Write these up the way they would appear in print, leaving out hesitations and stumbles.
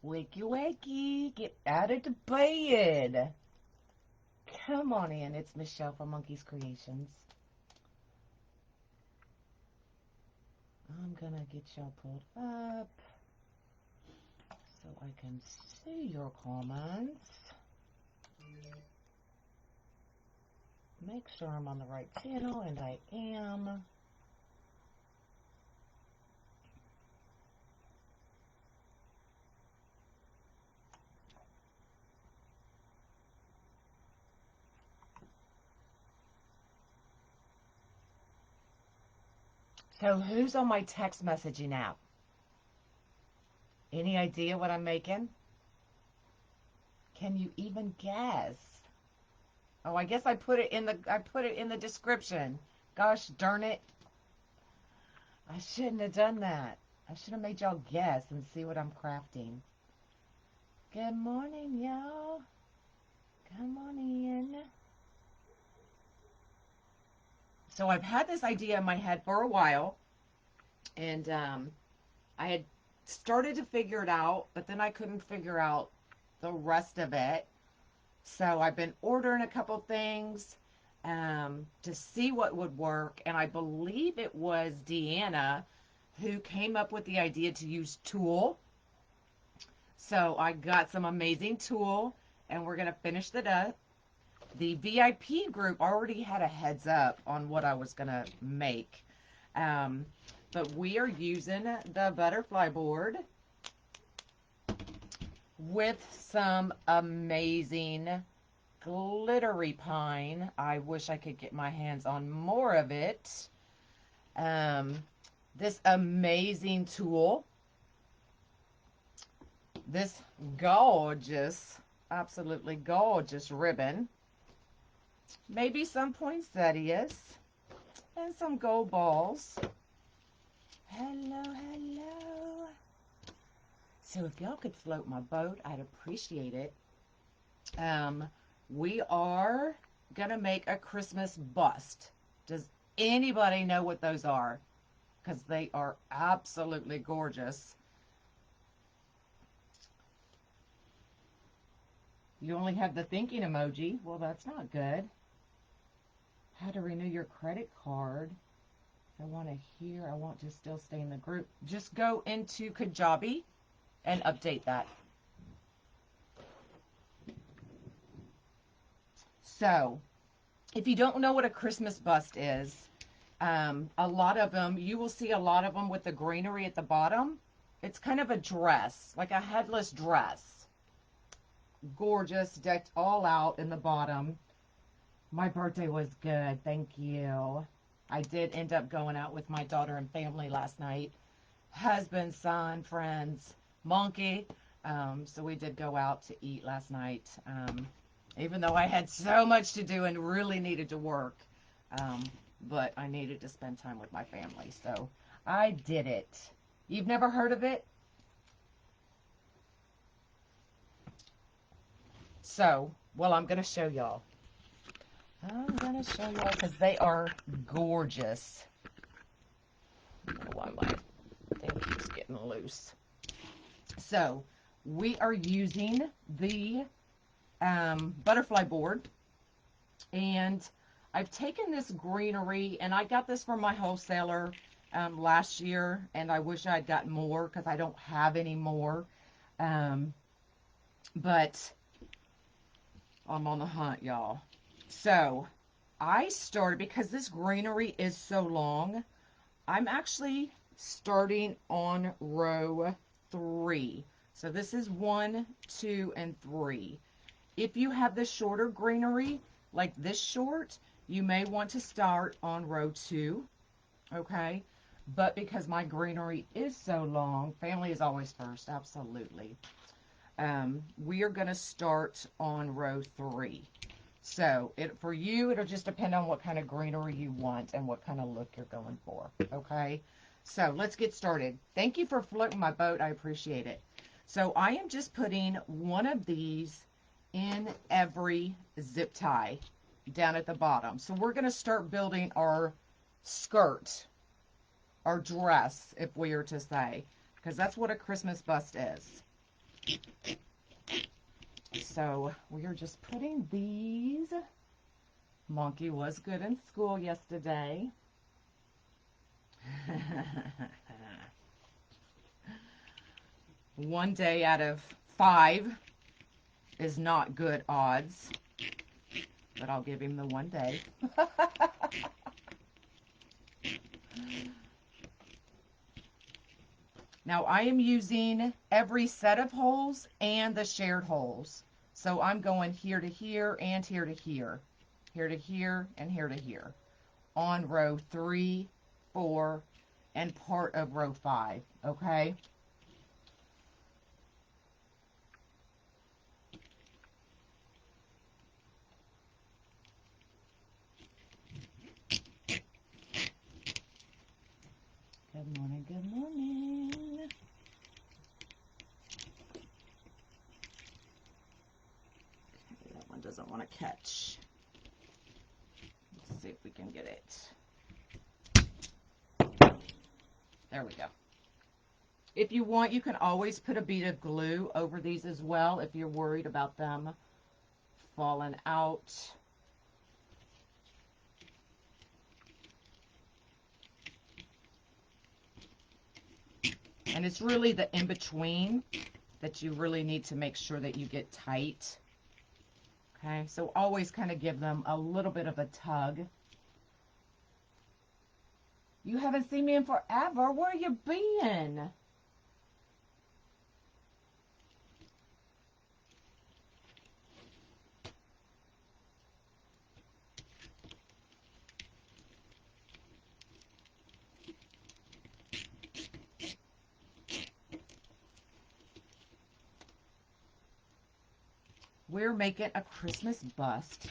Wakey, wakey, get out of the bed. Come on in. It's Michelle from Monkey's Creations. I'm gonna get y'all pulled up so I can see your comments. Make sure I'm on the right channel, and I am. So who's on my text messaging app? Any idea what I'm making? Can you even guess? Oh, I guess I put it in the description. Gosh darn it. I shouldn't have done that. I should have made y'all guess and see what I'm crafting. Good morning, y'all. Come on in. So I've had this idea in my head for a while, and I had started to figure it out, but then I couldn't figure out the rest of it. So I've been ordering a couple things to see what would work, and I believe it was Deanna who came up with the idea to use tulle. So I got some amazing tulle, and we're going to finish it up. The VIP group already had a heads up on what I was going to make. But we are using the butterfly board with some amazing glittery pine. I wish I could get my hands on more of it. This amazing tulle. This gorgeous, absolutely gorgeous ribbon. Maybe some poinsettias and some gold balls. Hello, hello. So if y'all could float my boat, I'd appreciate it. We are gonna make a Christmas bust. Does anybody know what those are? Because they are absolutely gorgeous. You only have the thinking emoji. Well, that's not good. How to renew your credit card. I want to still stay in the group. Just go into Kajabi and update that. So, if you don't know what a Christmas bust is, a lot of them, you will see a lot of them with the greenery at the bottom. It's kind of a dress, like a headless dress. Gorgeous, decked all out in the bottom. My birthday was good, thank you. I did end up going out with my daughter and family last night. Husband, son, friends, monkey. So we did go out to eat last night. Even though I had so much to do and really needed to work. But I needed to spend time with my family. So I did it. You've never heard of it? So, well, I'm going to show y'all. I'm going to show y'all because they are gorgeous. I don't know why my thing keeps getting loose. So, we are using the butterfly board. And I've taken this greenery, and I got this from my wholesaler last year. And I wish I had gotten more because I don't have any more. But I'm on the hunt, y'all. So I started, because this greenery is so long, I'm actually starting on row 3. So this is 1, 2, and 3. If you have the shorter greenery, like this short, you may want to start on row 2, okay? But because my greenery is so long, family is always first, absolutely. We are going to start on row 3. So for you, it'll just depend on what kind of greenery you want and what kind of look you're going for, okay? So let's get started. Thank you for floating my boat. I appreciate it. So I am just putting one of these in every zip tie down at the bottom. So we're going to start building our skirt, our dress, if we are to say, because that's what a Christmas bust is. So we are just putting these. Monkey was good in school yesterday. One day out of 5 is not good odds, but I'll give him the one day. Now I am using every set of holes and the shared holes. So I'm going here to here and here to here, here to here and here to here on row 3, 4, and part of row 5, okay? Good morning, good morning. Okay, that one doesn't want to catch. Let's see if we can get it. There we go. If you want, you can always put a bead of glue over these as well if you're worried about them falling out. And it's really the in-between that you really need to make sure that you get tight. Okay, so always kind of give them a little bit of a tug. You haven't seen me in forever. Where you been? We're making a Christmas bust.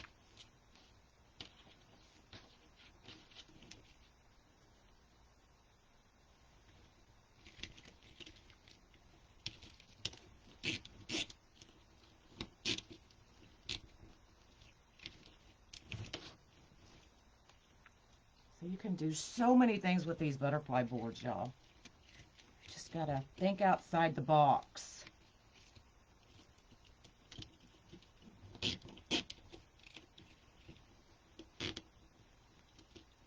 So you can do so many things with these butterfly boards, y'all. Just gotta think outside the box.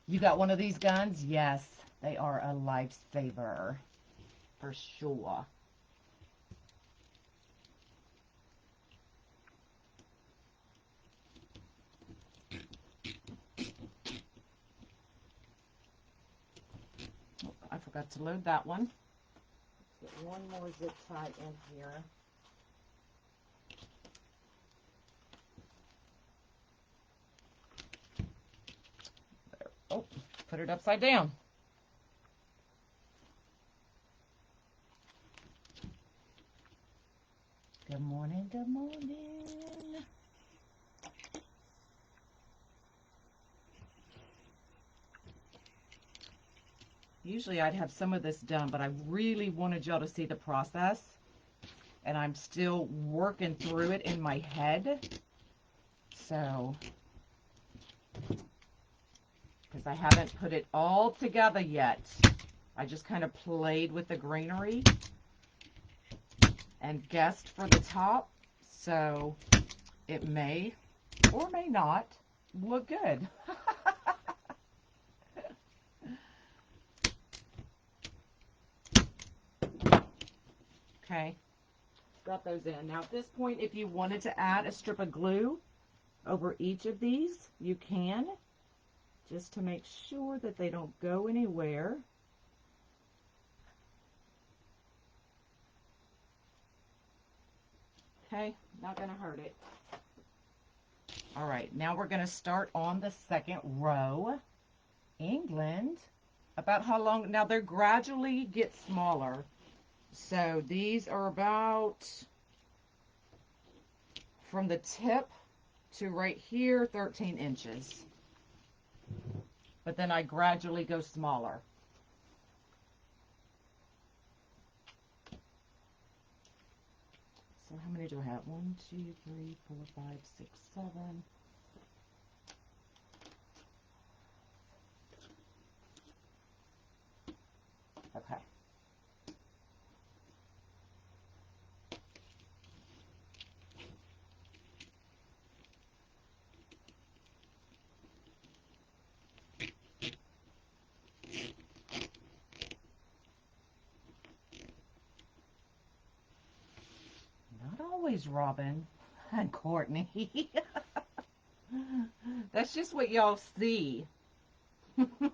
You got one of these guns? Yes, they are a lifesaver for sure. Oh, I forgot to load that one. Let's get one more zip tie in here. There. Oh, put it upside down. Good morning, good morning. Usually I'd have some of this done, but I really wanted y'all to see the process. And I'm still working through it in my head. So, because I haven't put it all together yet. I just kind of played with the greenery and guessed for the top. So, it may or may not look good. Okay, got those in. Now at this point, if you wanted to add a strip of glue over each of these, you can, just to make sure that they don't go anywhere. Okay, not gonna hurt it. All right, now we're gonna start on the second row. England, about how long? Now they gradually get smaller. So these are about, from the tip to right here, 13 inches. But then I gradually go smaller. So how many do I have? 1, 2, 3, 4, 5, 6, 7. Okay. always Robin and Courtney. That's just what y'all see. Y'all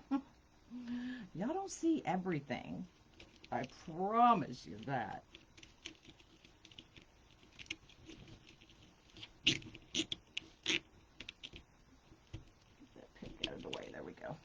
don't see everything. I promise you that. Get that pink out of the way. There we go.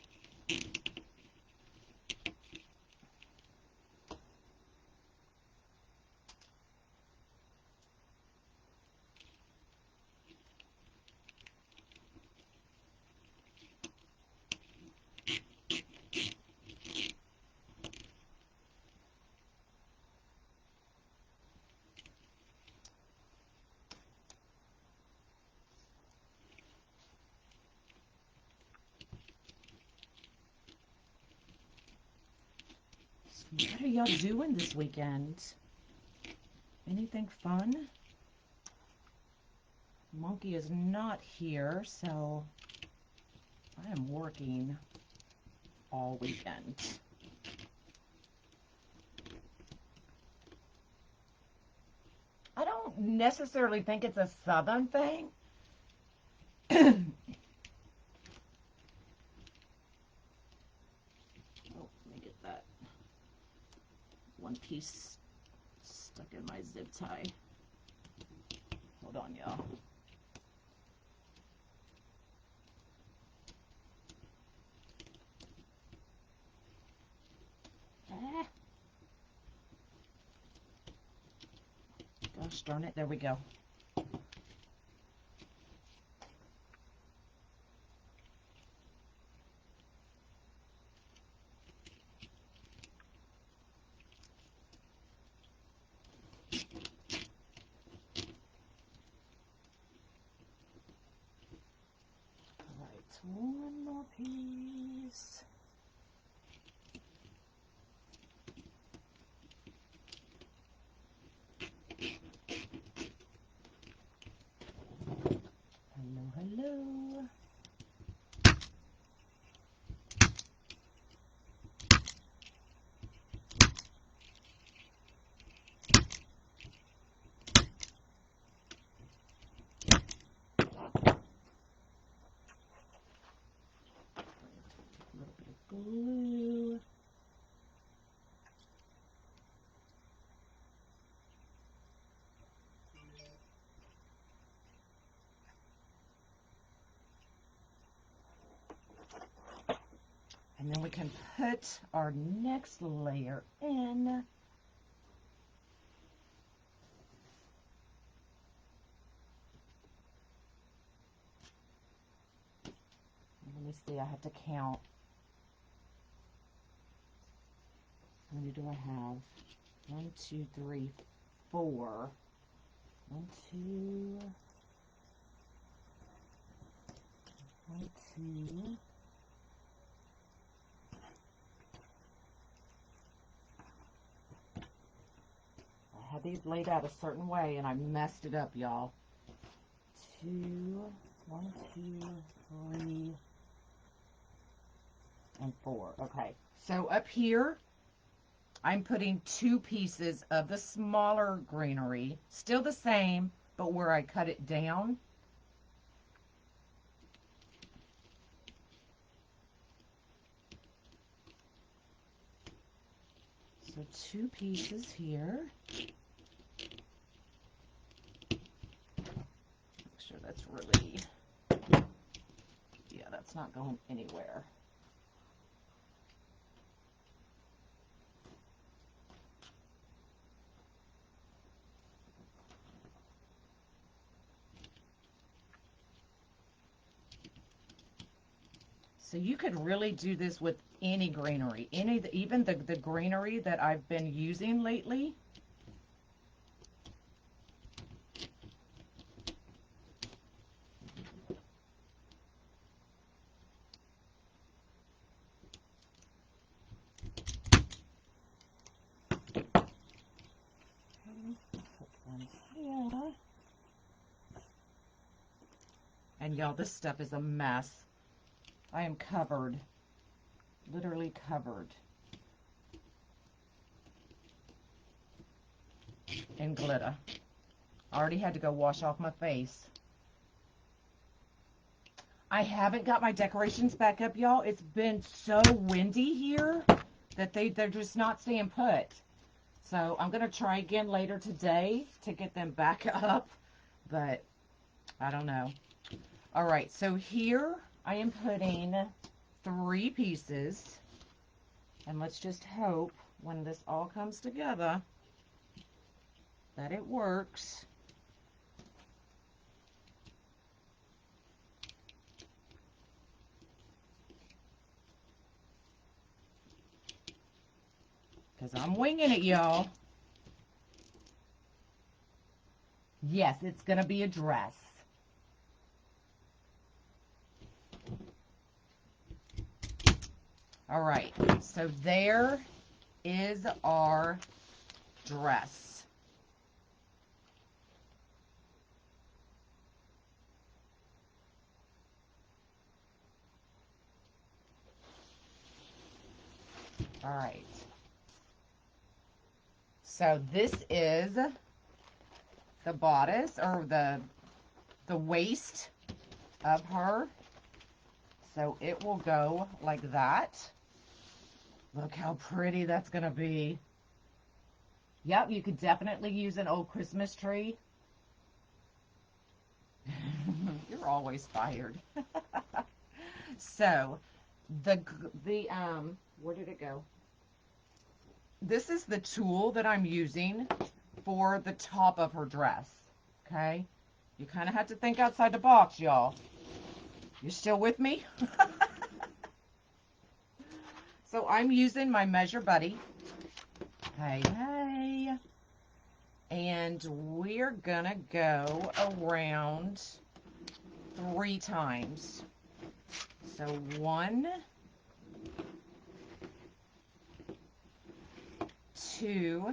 What are y'all doing this weekend? Anything fun? Monkey is not here, so I am working all weekend. I don't necessarily think it's a southern thing. Oh, let me get that one piece stuck in my zip tie. Hold on, y'all. Ah. Gosh darn it, there we go. One more piece. Hello, hello. Glue. And then we can put our next layer in. Let me see, I have to count. How many do I have? 1, 2, 3, 4. 1, 2. 1, 2. I had these laid out a certain way and I messed it up, y'all. 2, 1, 2, 3, and 4. Okay, so up here, I'm putting 2 pieces of the smaller greenery, still the same, but where I cut it down. So 2 pieces here. Make sure that's really, yeah, that's not going anywhere. So you could really do this with any greenery, even the greenery that I've been using lately. Yeah. And y'all, this stuff is a mess. I am covered, literally covered in glitter. I already had to go wash off my face. I haven't got my decorations back up, y'all. It's been so windy here that they're just not staying put. So I'm going to try again later today to get them back up, but I don't know. All right, so here I am putting 3 pieces, and let's just hope when this all comes together that it works. Because I'm winging it, y'all. Yes, it's going to be a dress. All right, so there is our dress. All right. So this is the bodice, or the waist of her. So it will go like that. Look how pretty that's going to be. Yep, you could definitely use an old Christmas tree. You're always fired. So, where did it go? This is the tulle that I'm using for the top of her dress. Okay? You kind of have to think outside the box, y'all. You still with me? So I'm using my Measure Buddy. Hey, hey. And we're gonna go around 3 times. So 1, 2,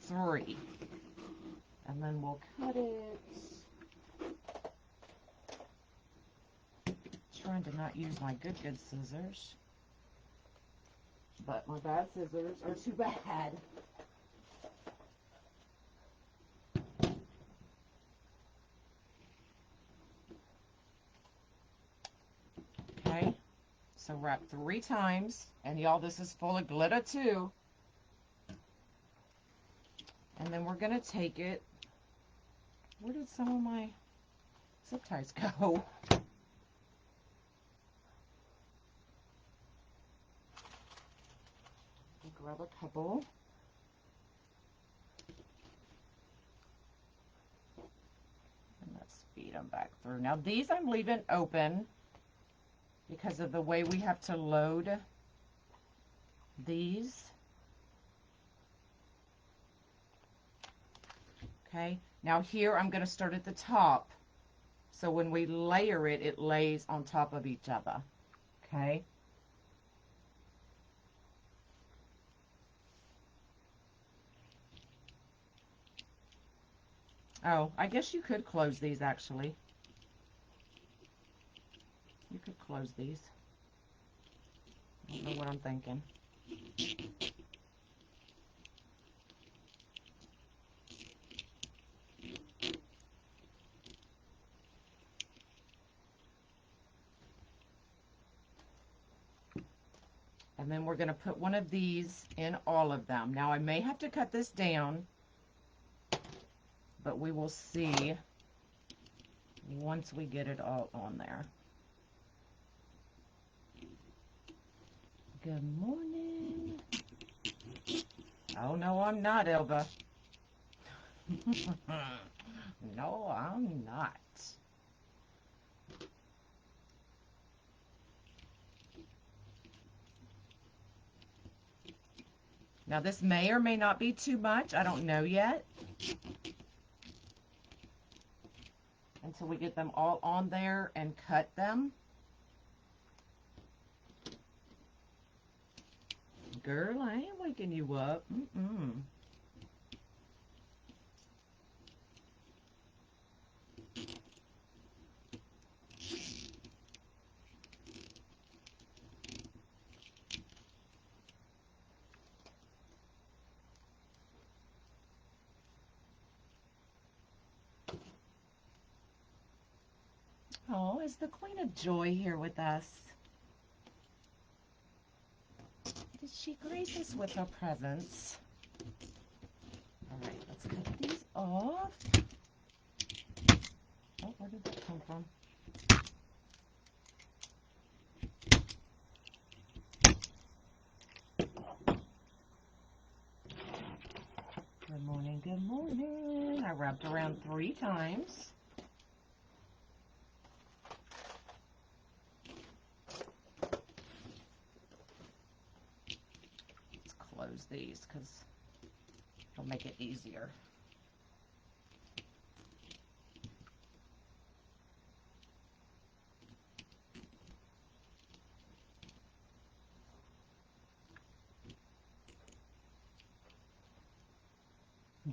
3. And then we'll cut it. Trying to not use my good scissors. But my bad scissors are too bad. Okay, so wrap 3 times, and y'all, this is full of glitter too. And then we're gonna take it. Where did some of my zip ties go? I'll grab a couple. And let's feed them back through. Now these I'm leaving open because of the way we have to load these. Okay, now here I'm going to start at the top. So when we layer it, it lays on top of each other. Okay. Oh, I guess you could close these actually. You could close these. I don't know what I'm thinking. And then we're going to put one of these in all of them. Now I may have to cut this down, but we will see once we get it all on there. Good morning. Oh, no, I'm not, Elba. No, I'm not. Now, this may or may not be too much. I don't know yet. Until we get them all on there and cut them. Girl, I ain't waking you up. Mm-mm. is the Queen of Joy here with us? Did she grace us with her presence? All right, let's cut these off. Oh, where did that come from? Good morning, good morning. I wrapped around 3 times. Let's close these because it'll make it easier.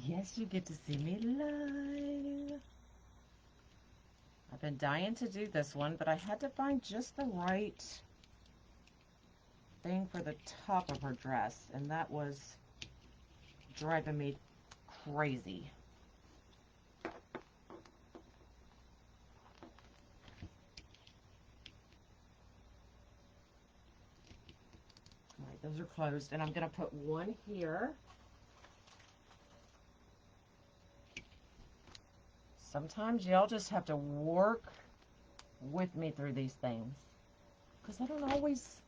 Yes, you get to see me live. I've been dying to do this one, but I had to find just the right thing for the top of her dress, and that was driving me crazy. All right, those are closed, and I'm going to put one here. Sometimes y'all just have to work with me through these things because I don't always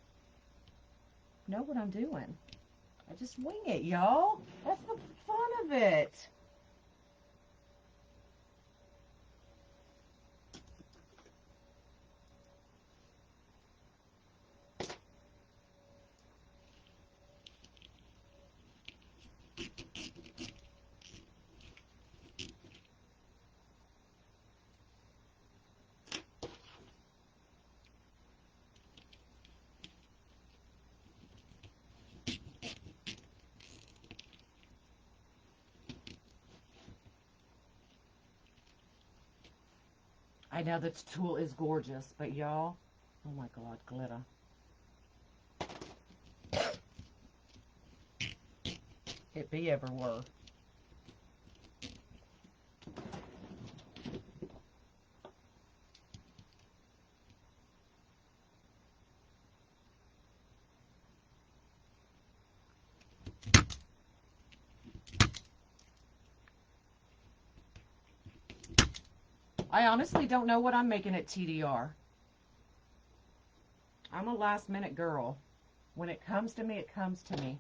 know what I'm doing. I just wing it, y'all. That's the fun of it. I know this tool is gorgeous, but y'all, oh my God, glitter. It be everywhere. I honestly don't know what I'm making at TDR. I'm a last minute girl. When it comes to me, it comes to me.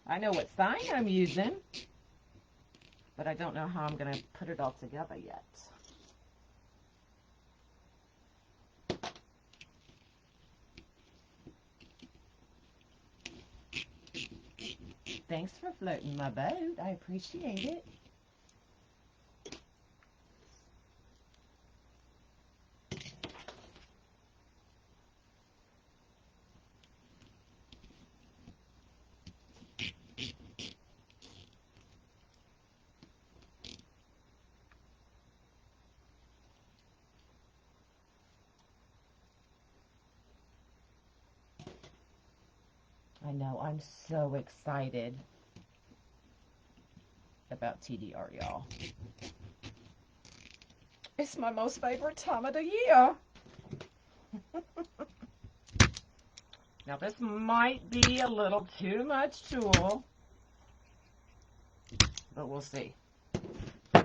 I know what sign I'm using, but I don't know how I'm going to put it all together yet. Thanks for floating my boat. I appreciate it. I know, I'm so excited about TDR, y'all. It's my most favorite time of the year. Now, this might be a little too much tulle, but we'll see. All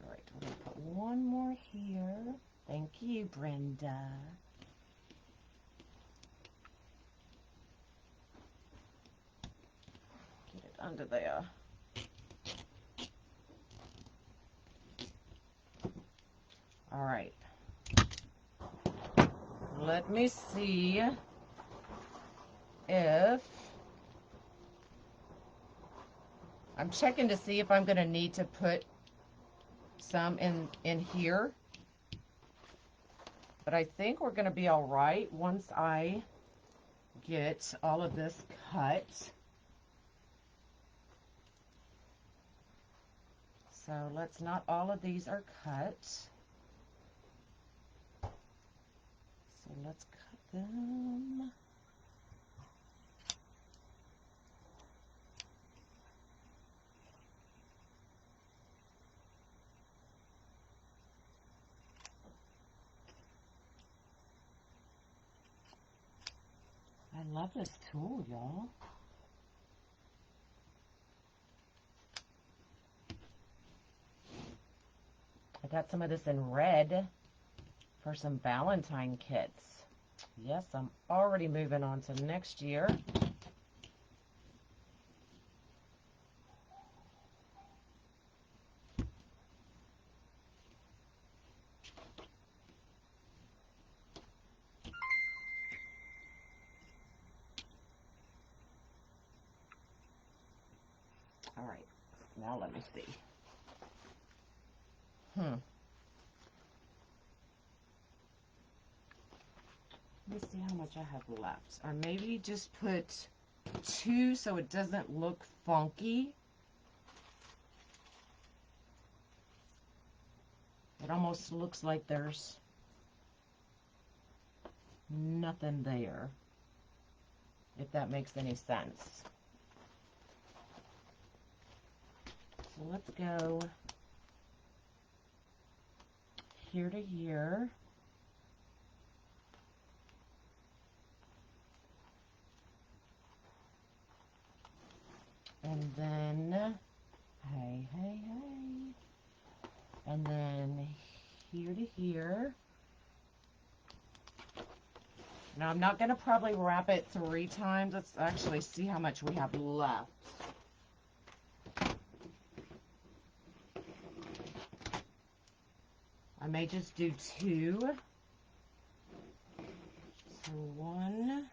right, we're going to put one more here. Thank you, Brenda. Get it under there. All right. Let me see if I'm checking to see if I'm going to need to put some in here. But I think we're going to be all right once I get all of this cut. So not all of these are cut. So let's cut them. I love this tool, y'all. I got some of this in red for some Valentine kits. Yes, I'm already moving on to next year. All right, now let me see. Let me see how much I have left. Or maybe just put 2 so it doesn't look funky. It almost looks like there's nothing there, if that makes any sense. So let's go here to here. And then, hey. And then here to here. Now I'm not going to probably wrap it 3 times. Let's actually see how much we have left. I may just do 2. So 1,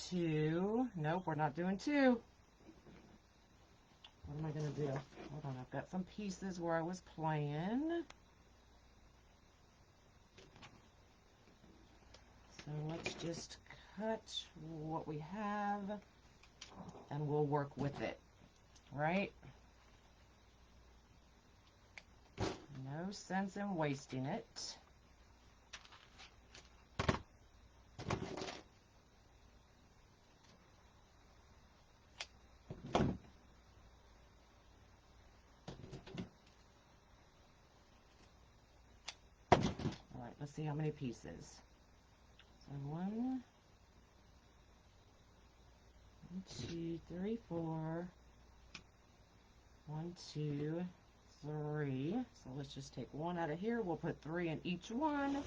2. Nope, we're not doing 2. What am I going to do? Hold on, I've got some pieces where I was playing. So let's just cut what we have and we'll work with it, right? No sense in wasting it. All right, let's see how many pieces. So 1, 2, 3, 4. 1, 2, 3. So let's just take 1 out of here. We'll put 3 in each one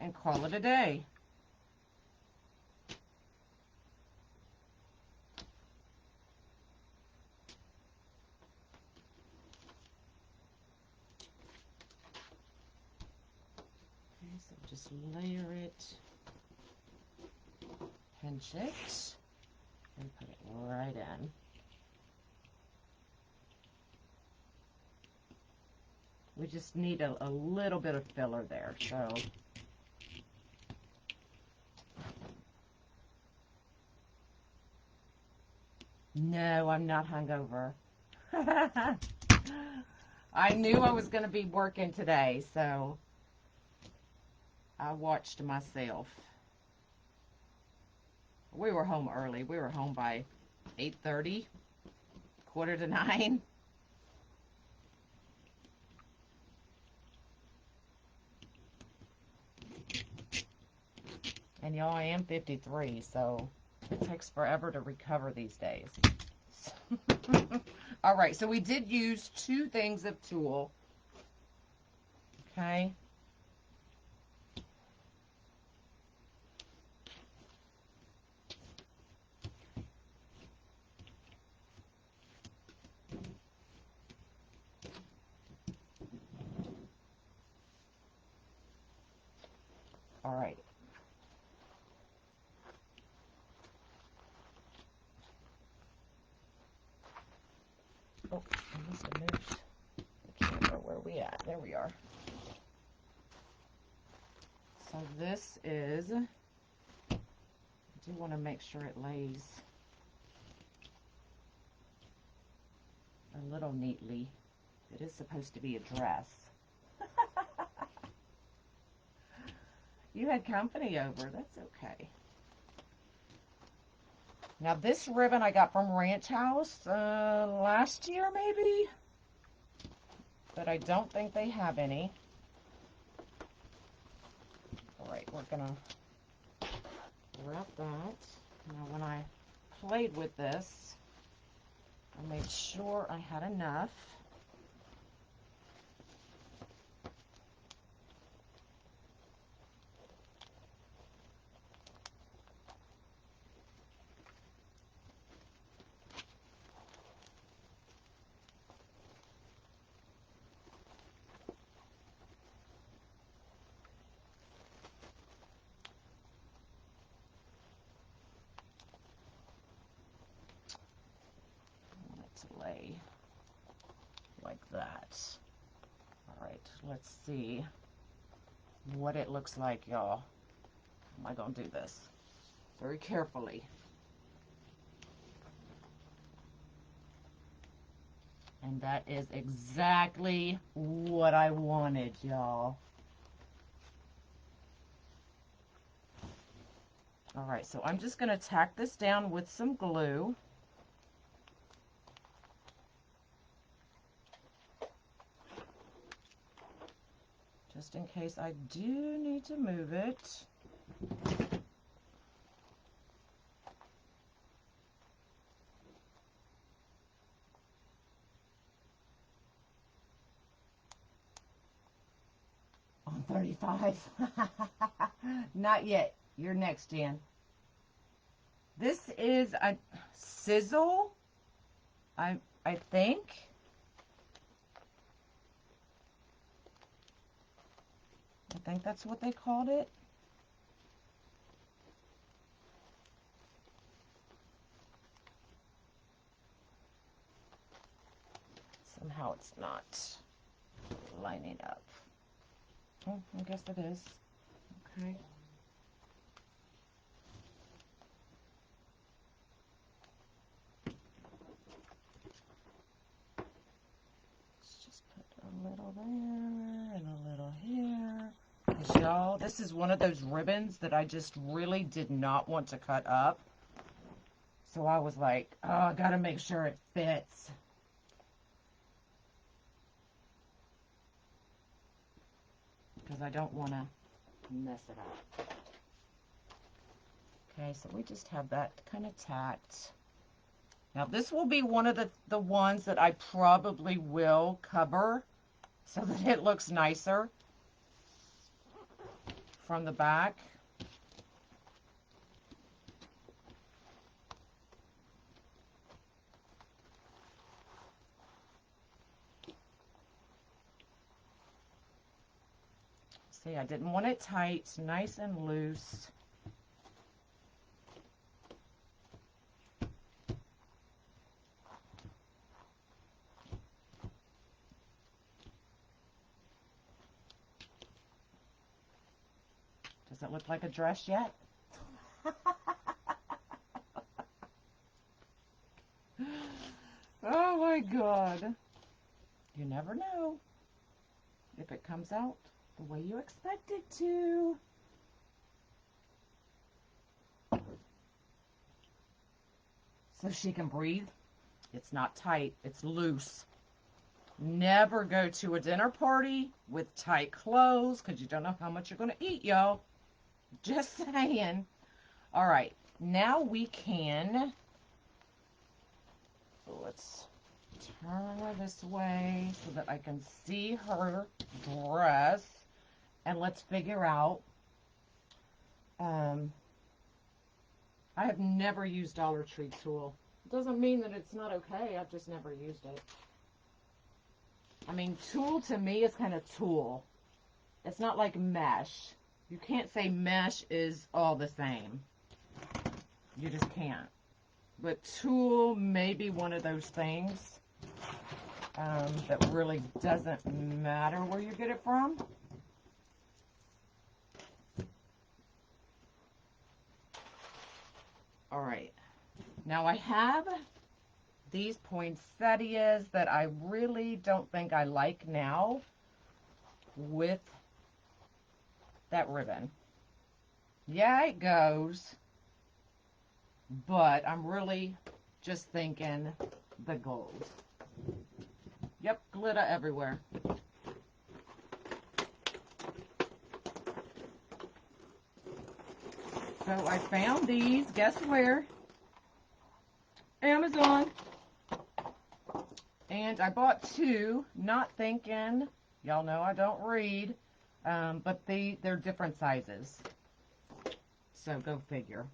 and call it a day. Okay, so just layer it, pinch it, and put it right in. We just need a little bit of filler there, so. No, I'm not hungover. I knew I was going to be working today, so I watched myself. We were home early. We were home by 8:30, 8:45. And y'all, I am 53, so it takes forever to recover these days. All right, so we did use 2 things of tulle. Okay. All right. Oh, I must have moved the camera. Where are we at? There we are. So this is, I do want to make sure it lays a little neatly. It is supposed to be a dress. You had company over. That's okay. Now this ribbon I got from Ranch House last year maybe, but I don't think they have any. All right, we're gonna wrap that. Now when I played with this, I made sure I had enough. Lay like that. All right, let's see what it looks like, y'all. How am I gonna do this? Very carefully. And that is exactly what I wanted, y'all. All right, so I'm just gonna tack this down with some glue. Just in case I do need to move it. On 35. Not yet. You're next, Jan. This is a sizzle, I think. I think that's what they called it. Somehow it's not lining up. Oh, I guess it is. Okay. Let's just put a little there and a little here. Because y'all, this is one of those ribbons that I just really did not want to cut up. So I was like, oh, I gotta make sure it fits. Because I don't want to mess it up. Okay, so we just have that kind of tacked. Now this will be one of the ones that I probably will cover so that it looks nicer from the back. See, I didn't want it tight, nice and loose. Does it look like a dress yet? Oh my God. You never know if it comes out the way you expect it to. So she can breathe. It's not tight, it's loose. Never go to a dinner party with tight clothes because you don't know how much you're going to eat, y'all. Just saying. All right, now we can, let's turn her this way so that I can see her dress. And let's figure out, I have never used Dollar Tree tulle. It doesn't mean that it's not okay, I've just never used it. I mean, tulle to me is kind of tulle. It's not like mesh. You can't say mesh is all the same. You just can't. But tulle may be one of those things that really doesn't matter where you get it from. All right. Now I have these poinsettias that I really don't think I like now with that ribbon. Yeah, it goes, but I'm really just thinking the gold. Yep, glitter everywhere. So I found these, guess where? Amazon. And I bought two, not thinking, y'all know I don't read, but they're different sizes. So go figure.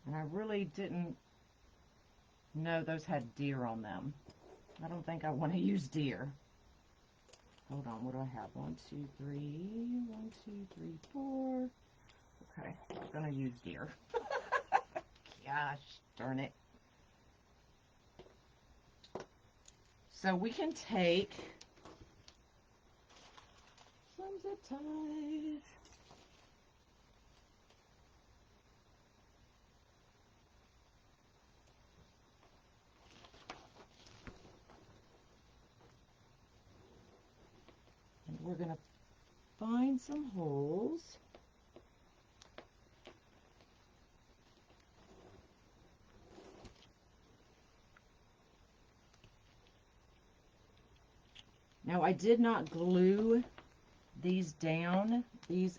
And I really didn't know those had deer on them. I don't think I want to use deer. Hold on, what do I have? 1, 2, 3, 1, 2, 3, 4. Okay, I'm gonna use deer. Gosh darn it. So we can take some zip ties. And we're gonna find some holes. Now I did not glue these down, these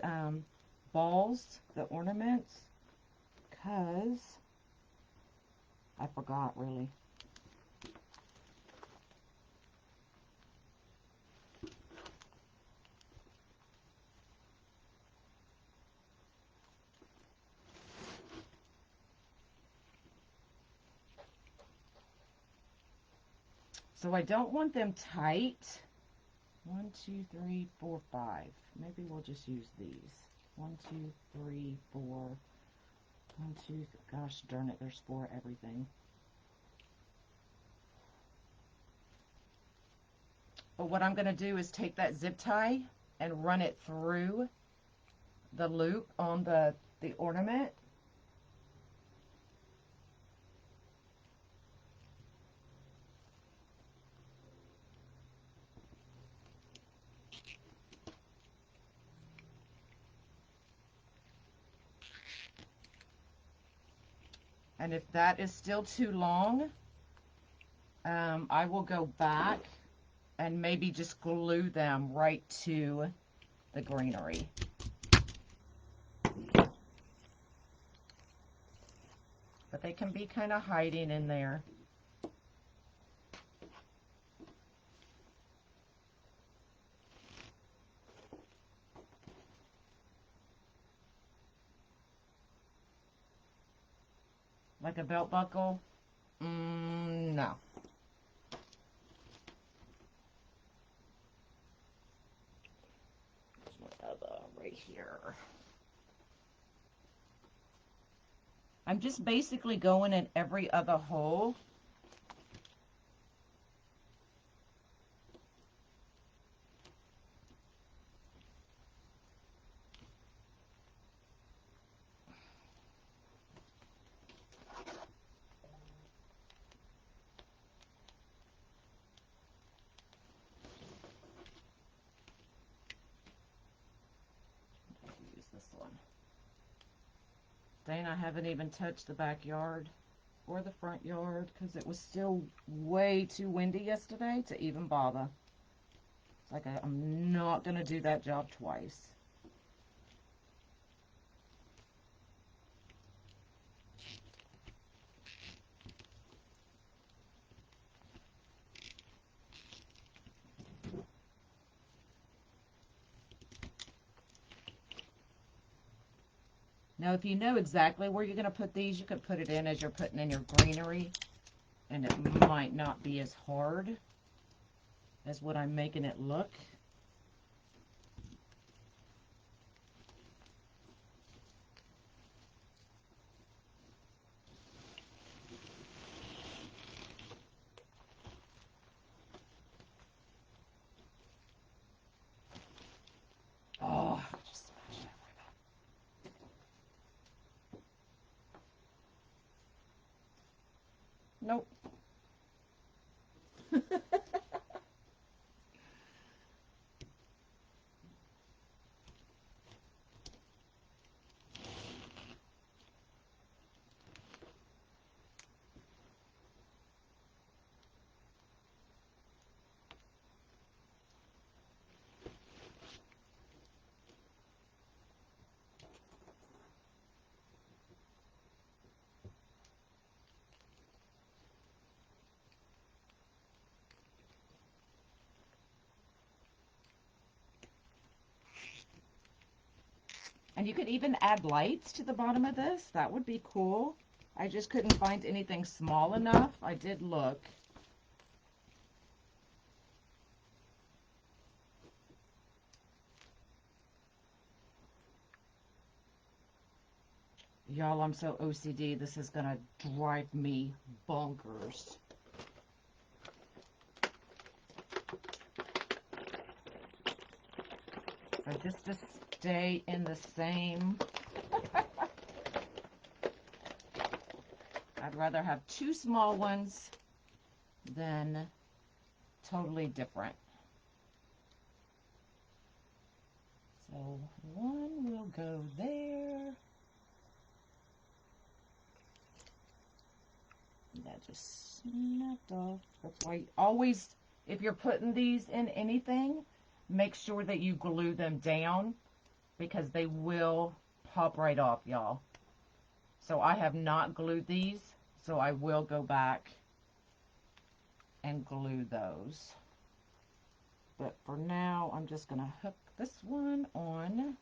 balls, the ornaments, because I forgot really. So I don't want them tight. 1, 2, 3, 4, 5. Maybe we'll just use these. 1, 2, 3, 4. 1, 2, gosh darn it, there's 4 everything. But what I'm going to do is take that zip tie and run it through the loop on the ornament. And if that is still too long, I will go back and maybe just glue them right to the greenery. But they can be kind of hiding in there. Like a belt buckle? No. Right here. I'm just basically going in every other hole. Use this one. Dang, I haven't even touched the backyard or the front yard because it was still way too windy yesterday to even bother. It's like I'm not going to do that job twice. Now, if you know exactly where you're going to put these, you could put it in as you're putting in your greenery, and it might not be as hard as what I'm making it look. Oh, just smash that right up. Nope. And you could even add lights to the bottom of this. That would be cool. I just couldn't find anything small enough. I did look. Y'all, I'm so OCD. This is going to drive me bonkers. So just to stay in the same, I'd rather have two small ones than totally different. So one will go there. That just snapped off. That's why always, if you're putting these in anything, make sure that you glue them down because they will pop right off, y'all. So I have not glued these, so I will go back and glue those. But for now, I'm just going to hook this one on.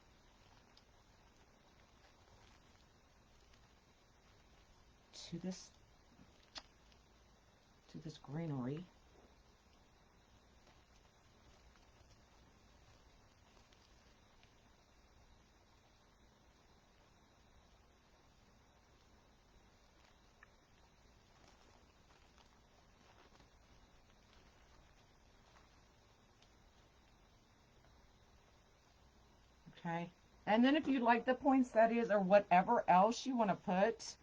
To this greenery. Okay, and then if you like the poinsettias or whatever else you want to put,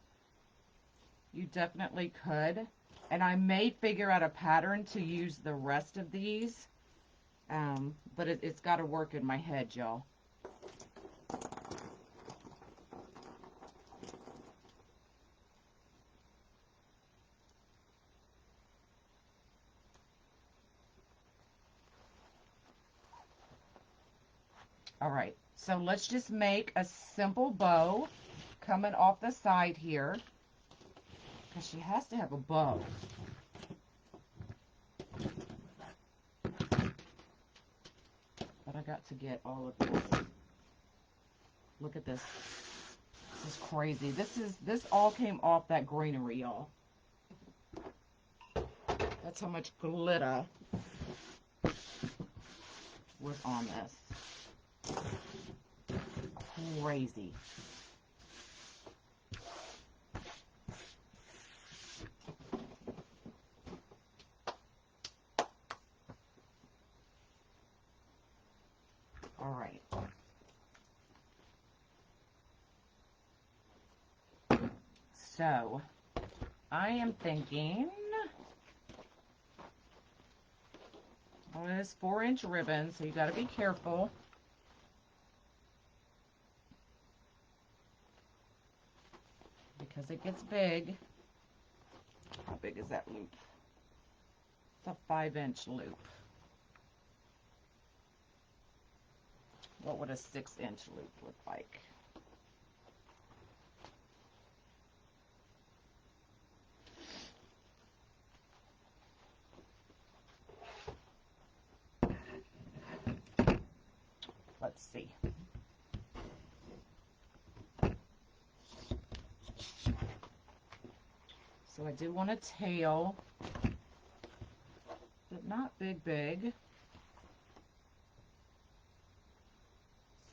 you definitely could. And I may figure out a pattern to use the rest of these, but it's got to work in my head, y'all. All right, so let's just make a simple bow coming off the side here, because she has to have a bow. But I got to get all of this. Look at this. This is crazy. This all came off that greenery, y'all. That's how much glitter was on this. Crazy. All right. So, I am thinking, well, it is 4-inch ribbon, so you got to be careful. Because it gets big. How big is that loop? It's a 5-inch loop. What would a 6-inch loop look like? Let's see. So I do want a tail, but not big.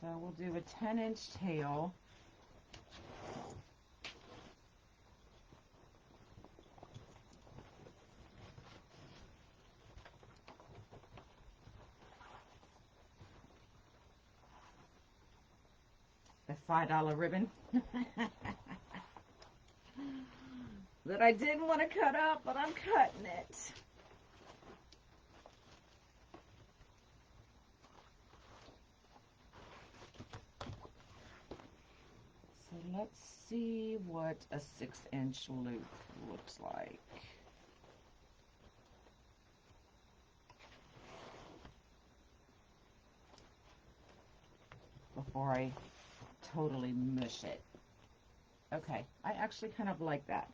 So we'll do a 10-inch tail. A $5 ribbon. That I didn't want to cut up, but I'm cutting it. So let's see what a 6-inch loop looks like. Before I totally mush it. Okay, I actually kind of like that.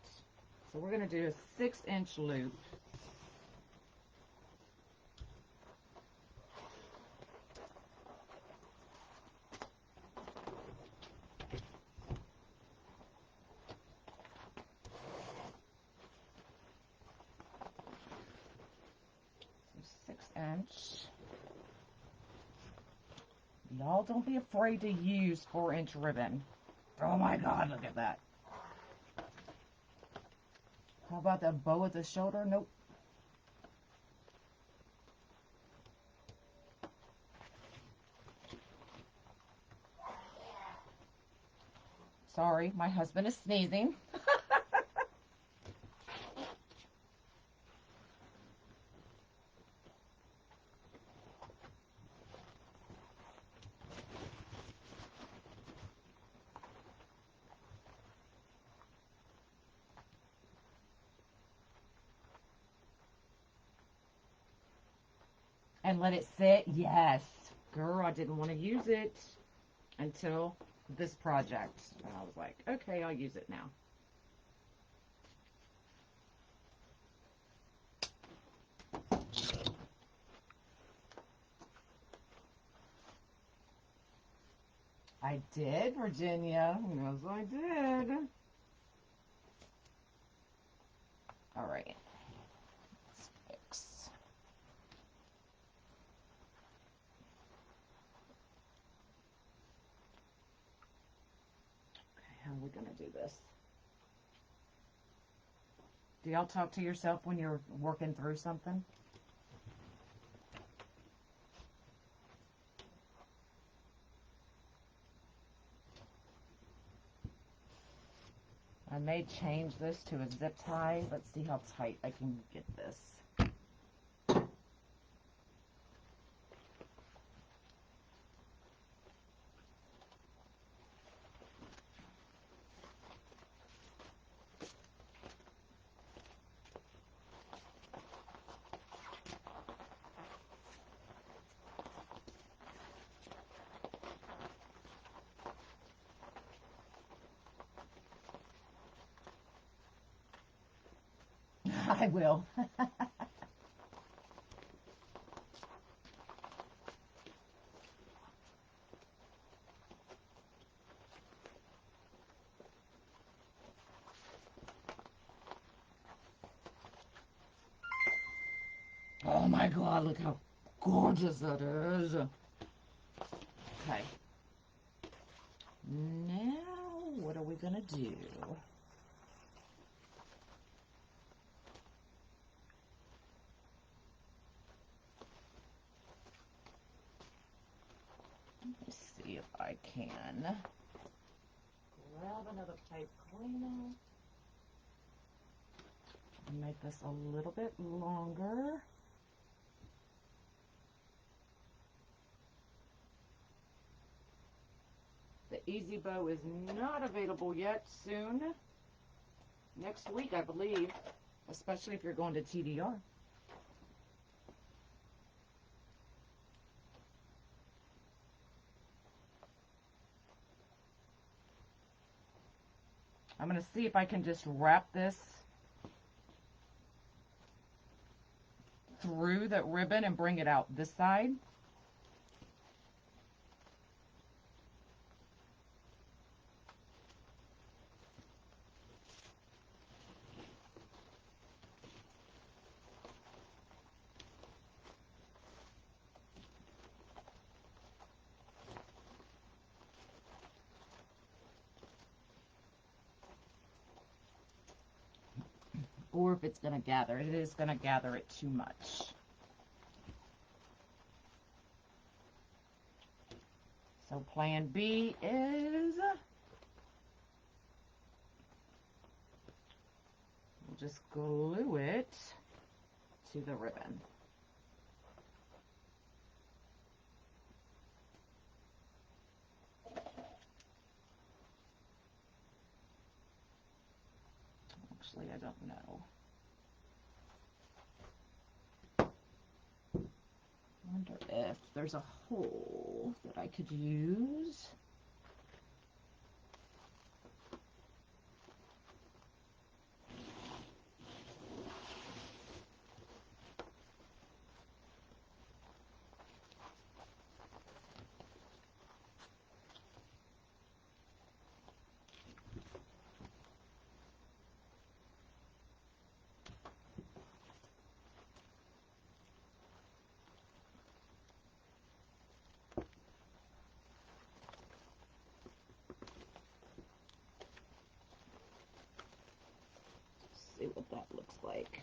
So we're going to do a 6-inch loop. inch. Y'all don't be afraid to use 4-inch ribbon. Oh my God, look at that. How about that bow at the shoulder? Nope. Sorry, my husband is sneezing. And let it sit? Yes. Girl, I didn't want to use it until this project. And I was like, okay, I'll use it now. I did, Virginia. Yes, I did. All right. Let's fix. Okay, how are we going to do this? Do y'all talk to yourself when you're working through something? I may change this to a zip tie. Let's see how tight I can get this. I will. Oh my God, look how gorgeous that is. Okay. Now, what are we going to do? Let's see if I can grab another pipe cleaner and make this a little bit longer. The Easy Bow is not available yet. Soon. Next week, I believe. Especially if you're going to TDR. I'm going to see if I can just wrap this through that ribbon and bring it out this side. Or if it's going to gather, it is going to gather it too much. So plan B is we'll just glue it to the ribbon. Actually, I don't know. I wonder if there's a hole that I could use. what that looks like.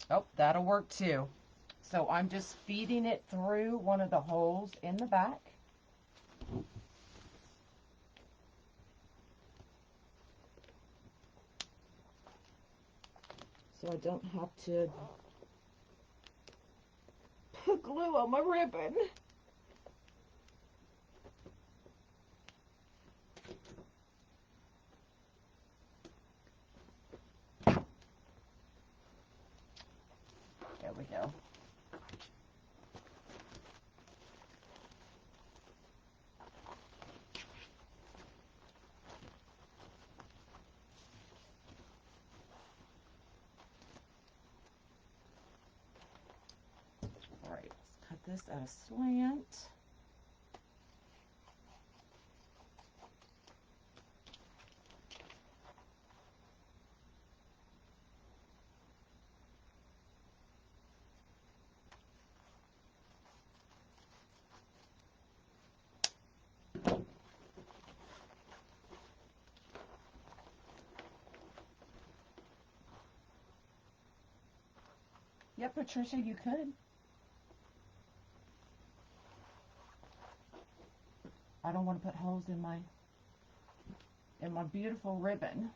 Oh, that'll work too. So I'm just feeding it through one of the holes in the back. So I don't have to put glue on my ribbon. There we go. All right, let's cut this at a slant. Yeah, Patricia, you could. I don't want to put holes in my beautiful ribbon.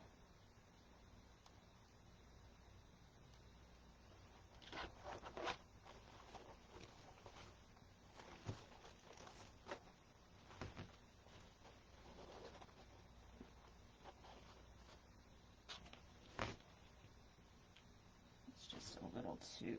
It's just a little too.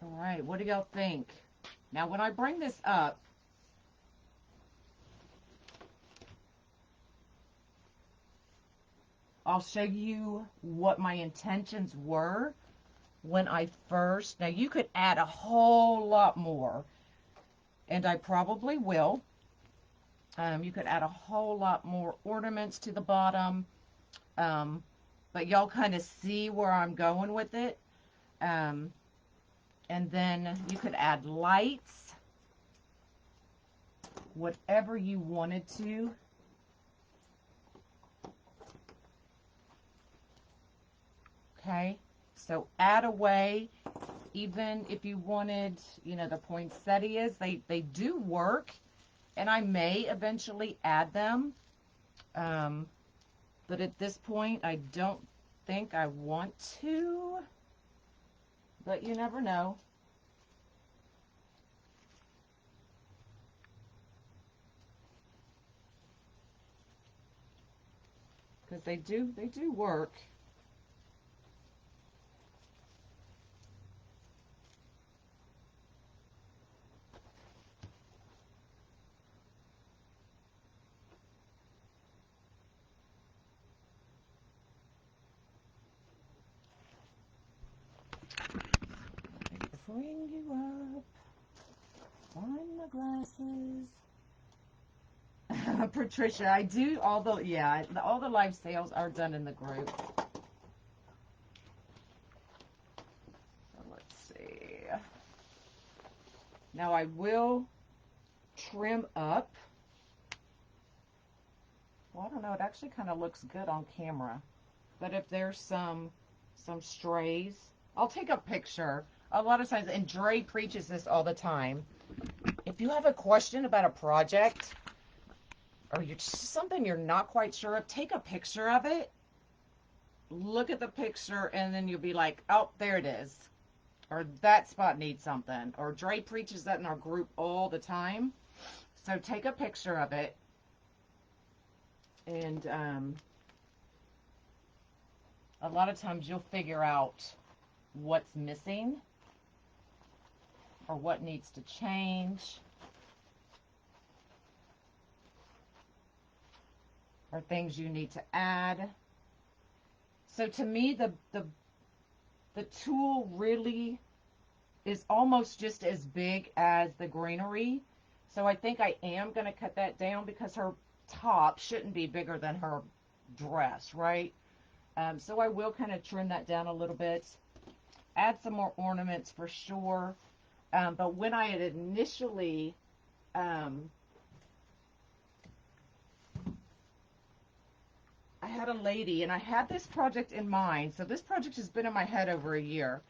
All right, what do y'all think? Now, when I bring this up, I'll show you what my intentions were when I first, now you could add a whole lot more, and I probably will. You could add a whole lot more ornaments to the bottom, but y'all kind of see where I'm going with it. And then you could add lights, whatever you wanted to. Okay, so add away, even if you wanted, you know, the poinsettias, they do work, and I may eventually add them. But at this point, I don't think I want to, but you never know. Because they do work. Bring you up. Find the glasses. Patricia, I do all the, yeah, all the live sales are done in the group. So let's see. Now I will trim up. Well, I don't know, it actually kind of looks good on camera. But if there's some strays, I'll take a picture. A lot of times, and Dre preaches this all the time. If you have a question about a project, or you're just something you're not quite sure of, take a picture of it. Look at the picture, and then you'll be like, oh, there it is. Or that spot needs something. Or Dre preaches that in our group all the time. So take a picture of it. And a lot of times you'll figure out what's missing or what needs to change, or things you need to add. So to me, the tulle really is almost just as big as the greenery. So I think I am going to cut that down because her top shouldn't be bigger than her dress, right? So I will kind of trim that down a little bit, add some more ornaments for sure. But when I had initially I had a lady, and I had this project in mind. So this project has been in my head over a year.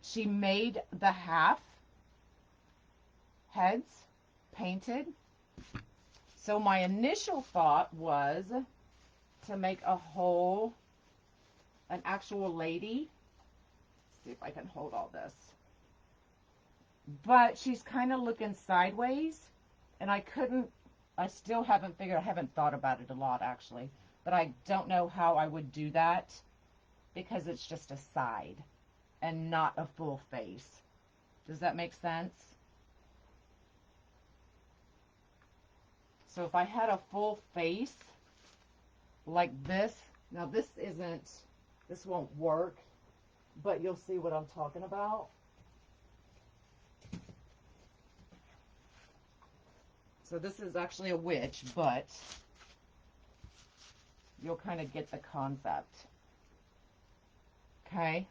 She made the half heads painted. So my initial thought was to make a whole, an actual lady. Let's see if I can hold all this. But she's kind of looking sideways, and I still haven't figured, I haven't thought about it a lot actually, but I don't know how I would do that because it's just a side and not a full face. Does that make sense? So if I had a full face like this, now this won't work, but you'll see what I'm talking about. So this is actually a witch, but you'll kind of get the concept. Okay.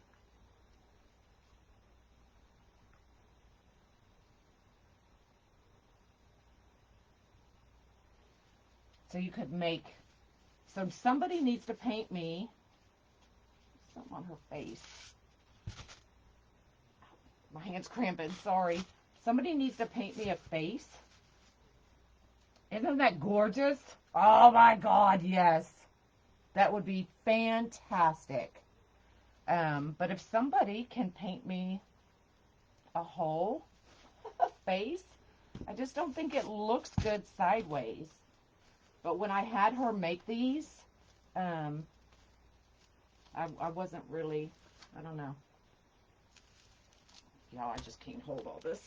So you could make, so somebody needs to paint me something on her face. My hand's cramping, sorry. Somebody needs to paint me a face. Isn't that gorgeous? Oh my God, yes. That would be fantastic. But if somebody can paint me a whole face, I just don't think it looks good sideways. But when I had her make these, I wasn't really, I don't know. Y'all, I just can't hold all this.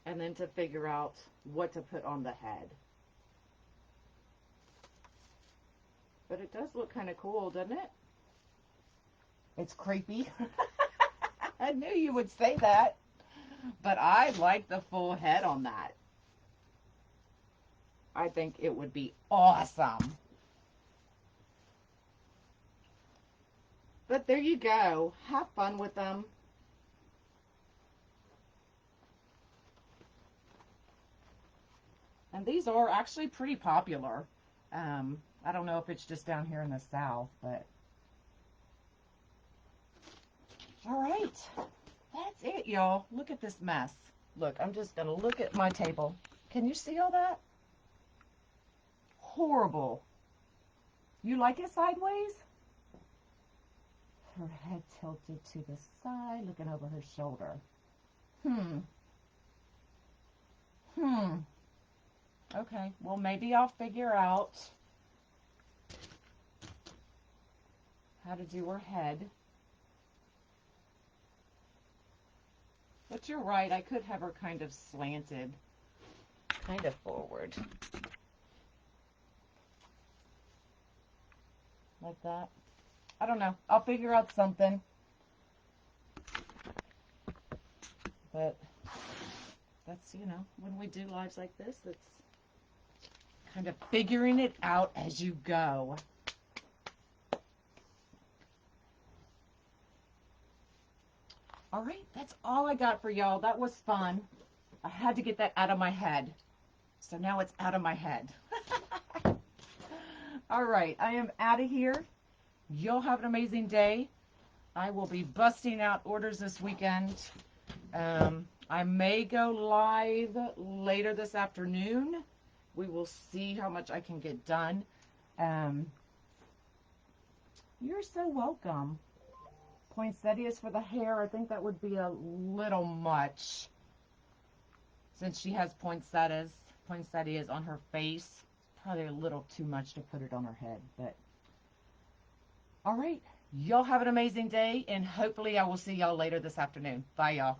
And then to figure out what to put on the head. But it does look kind of cool, doesn't it? It's creepy. I knew you would say that. But I like the full head on that. I think it would be awesome. But there you go. Have fun with them. And these are actually pretty popular. I don't know if it's just down here in the South, but all right. That's it, y'all. Look at this mess. Look, I'm just going to look at my table. Can you see all that? Horrible. You like it sideways? Her head tilted to the side, looking over her shoulder. Okay, well, maybe I'll figure out how to do her head. But you're right, I could have her kind of slanted, kind of forward. Like that. I don't know. I'll figure out something. But that's, you know, when we do lives like this, it's kind of figuring it out as you go. All right, that's all I got for y'all. That was fun. I had to get that out of my head. So now it's out of my head. All right, I am out of here. Y'all have an amazing day. I will be busting out orders this weekend. I may go live later this afternoon. We will see how much I can get done. You're so welcome. Poinsettias for the hair. I think that would be a little much since she has poinsettias on her face. Probably a little too much to put it on her head, but all right. Y'all have an amazing day, and hopefully I will see y'all later this afternoon. Bye, y'all.